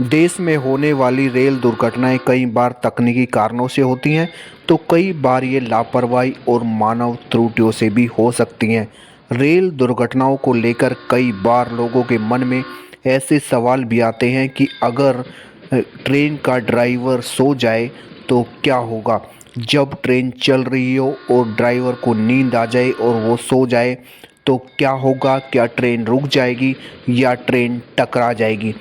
देश में होने वाली रेल दुर्घटनाएं कई बार तकनीकी कारणों से होती हैं, तो कई बार ये लापरवाही और मानव त्रुटियों से भी हो सकती हैं। रेल दुर्घटनाओं को लेकर कई बार लोगों के मन में ऐसे सवाल भी आते हैं कि अगर ट्रेन का ड्राइवर सो जाए तो क्या होगा। जब ट्रेन चल रही हो और ड्राइवर को नींद आ जाए और वो सो जाए तो क्या होगा। क्या ट्रेन रुक जाएगी या ट्रेन टकरा जाएगी।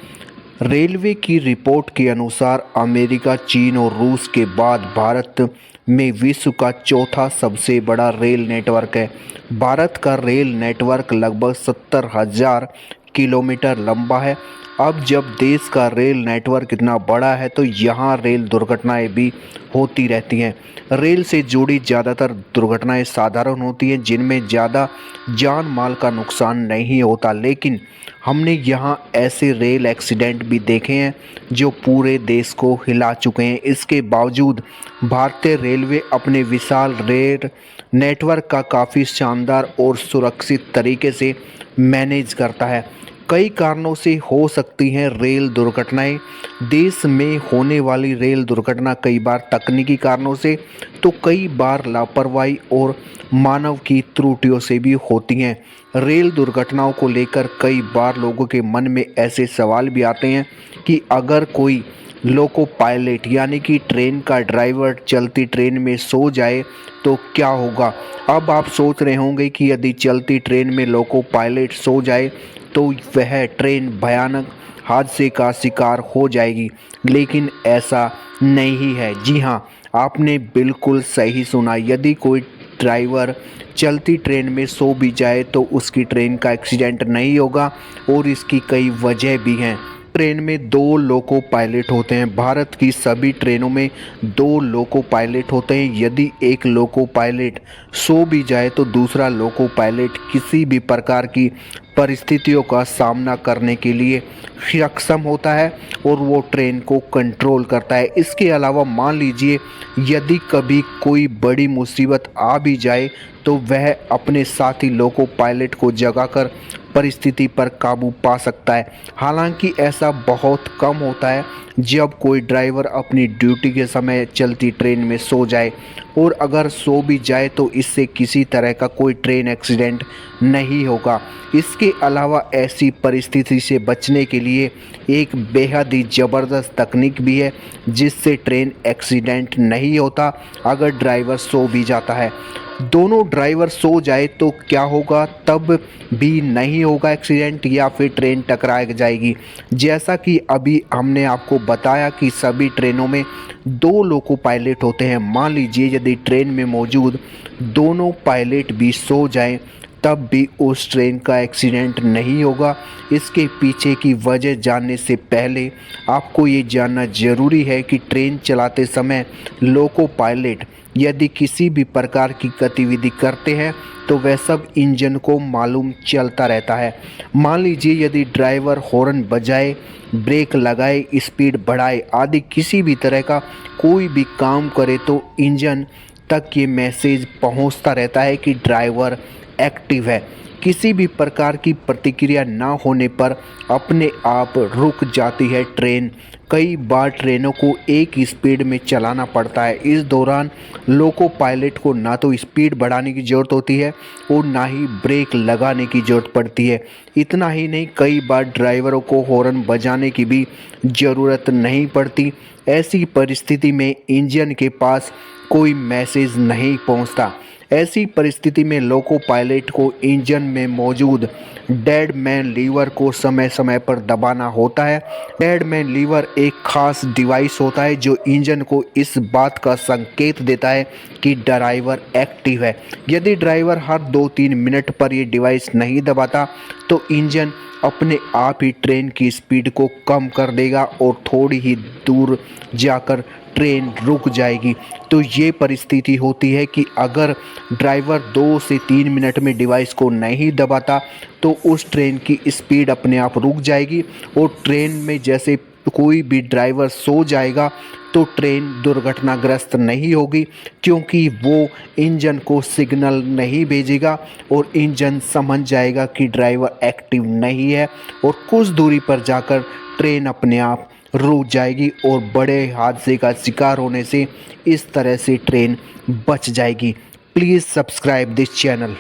रेलवे की रिपोर्ट के अनुसार अमेरिका, चीन और रूस के बाद भारत में विश्व का चौथा सबसे बड़ा रेल नेटवर्क है। भारत का रेल नेटवर्क लगभग 70,000 किलोमीटर लंबा है। अब जब देश का रेल नेटवर्क इतना बड़ा है तो यहाँ रेल दुर्घटनाएं भी होती रहती हैं। रेल से जुड़ी ज़्यादातर दुर्घटनाएं साधारण होती हैं, जिनमें ज़्यादा जान माल का नुकसान नहीं होता, लेकिन हमने यहाँ ऐसे रेल एक्सीडेंट भी देखे हैं जो पूरे देश को हिला चुके हैं। इसके बावजूद भारतीय रेलवे अपने विशाल रेल नेटवर्क का काफ़ी शानदार और सुरक्षित तरीके से मैनेज करता है। कई कारणों से हो सकती हैं रेल दुर्घटनाएं। देश में होने वाली रेल दुर्घटना कई बार तकनीकी कारणों से, तो कई बार लापरवाही और मानव की त्रुटियों से भी होती हैं। रेल दुर्घटनाओं को लेकर कई बार लोगों के मन में ऐसे सवाल भी आते हैं कि अगर कोई लोको पायलट यानी कि ट्रेन का ड्राइवर चलती ट्रेन में सो जाए तो क्या होगा। अब आप सोच रहे होंगे कि यदि चलती ट्रेन में लोको पायलट सो जाए तो वह ट्रेन भयानक हादसे का शिकार हो जाएगी, लेकिन ऐसा नहीं है। जी हाँ, आपने बिल्कुल सही सुना। यदि कोई ड्राइवर चलती ट्रेन में सो भी जाए तो उसकी ट्रेन का एक्सीडेंट नहीं होगा, और इसकी कई वजह भी हैं। ट्रेन में दो लोको पायलट होते हैं। भारत की सभी ट्रेनों में दो लोको पायलट होते हैं। यदि एक लोको पायलट सो भी जाए तो दूसरा लोको पायलट किसी भी प्रकार की परिस्थितियों का सामना करने के लिए सक्षम होता है और वो ट्रेन को कंट्रोल करता है। इसके अलावा मान लीजिए यदि कभी कोई बड़ी मुसीबत आ भी जाए तो वह अपने साथी लोको पायलट को जगाकर परिस्थिति पर काबू पा सकता है। हालांकि ऐसा बहुत कम होता है जब कोई ड्राइवर अपनी ड्यूटी के समय चलती ट्रेन में सो जाए, और अगर सो भी जाए तो इससे किसी तरह का कोई ट्रेन एक्सीडेंट नहीं होगा। इसके अलावा ऐसी परिस्थिति से बचने के लिए एक बेहद ही ज़बरदस्त तकनीक भी है जिससे ट्रेन एक्सीडेंट नहीं होता अगर ड्राइवर सो भी जाता है। दोनों ड्राइवर सो जाए तो क्या होगा, तब भी नहीं होगा एक्सीडेंट या फिर ट्रेन टकरा जाएगी। जैसा कि अभी हमने आपको बताया कि सभी ट्रेनों में दो लोको पायलट होते हैं। मान लीजिए यदि ट्रेन में मौजूद दोनों पायलट भी सो जाएं तब भी उस ट्रेन का एक्सीडेंट नहीं होगा। इसके पीछे की वजह जानने से पहले आपको ये जानना ज़रूरी है कि ट्रेन चलाते समय लोको पायलट यदि किसी भी प्रकार की गतिविधि करते हैं तो वह सब इंजन को मालूम चलता रहता है। मान लीजिए यदि ड्राइवर हॉर्न बजाए, ब्रेक लगाए, स्पीड बढ़ाए आदि किसी भी तरह का कोई भी काम करे तो इंजन तक ये मैसेज पहुंचता रहता है कि ड्राइवर एक्टिव है। किसी भी प्रकार की प्रतिक्रिया ना होने पर अपने आप रुक जाती है ट्रेन। कई बार ट्रेनों को एक स्पीड में चलाना पड़ता है। इस दौरान लोको पायलट को ना तो स्पीड बढ़ाने की ज़रूरत होती है और ना ही ब्रेक लगाने की ज़रूरत पड़ती है। इतना ही नहीं, कई बार ड्राइवरों को हॉर्न बजाने की भी ज़रूरत नहीं पड़ती। ऐसी परिस्थिति में इंजन के पास कोई मैसेज नहीं पहुंचता। ऐसी परिस्थिति में लोको पायलट को इंजन में मौजूद डेड मैन लीवर को समय समय पर दबाना होता है। डेड मैन लीवर एक खास डिवाइस होता है जो इंजन को इस बात का संकेत देता है कि ड्राइवर एक्टिव है। यदि ड्राइवर हर 2-3 मिनट पर यह डिवाइस नहीं दबाता तो इंजन अपने आप ही ट्रेन की स्पीड को कम कर देगा और थोड़ी ही दूर जाकर ट्रेन रुक जाएगी। तो ये परिस्थिति होती है कि अगर ड्राइवर 2 से 3 मिनट में डिवाइस को नहीं दबाता तो उस ट्रेन की स्पीड अपने आप रुक जाएगी और ट्रेन में जैसे कोई भी ड्राइवर सो जाएगा तो ट्रेन दुर्घटनाग्रस्त नहीं होगी, क्योंकि वो इंजन को सिग्नल नहीं भेजेगा और इंजन समझ जाएगा कि ड्राइवर एक्टिव नहीं है और कुछ दूरी पर जाकर ट्रेन अपने आप रुक जाएगी और बड़े हादसे का शिकार होने से इस तरह से ट्रेन बच जाएगी। Please subscribe this channel.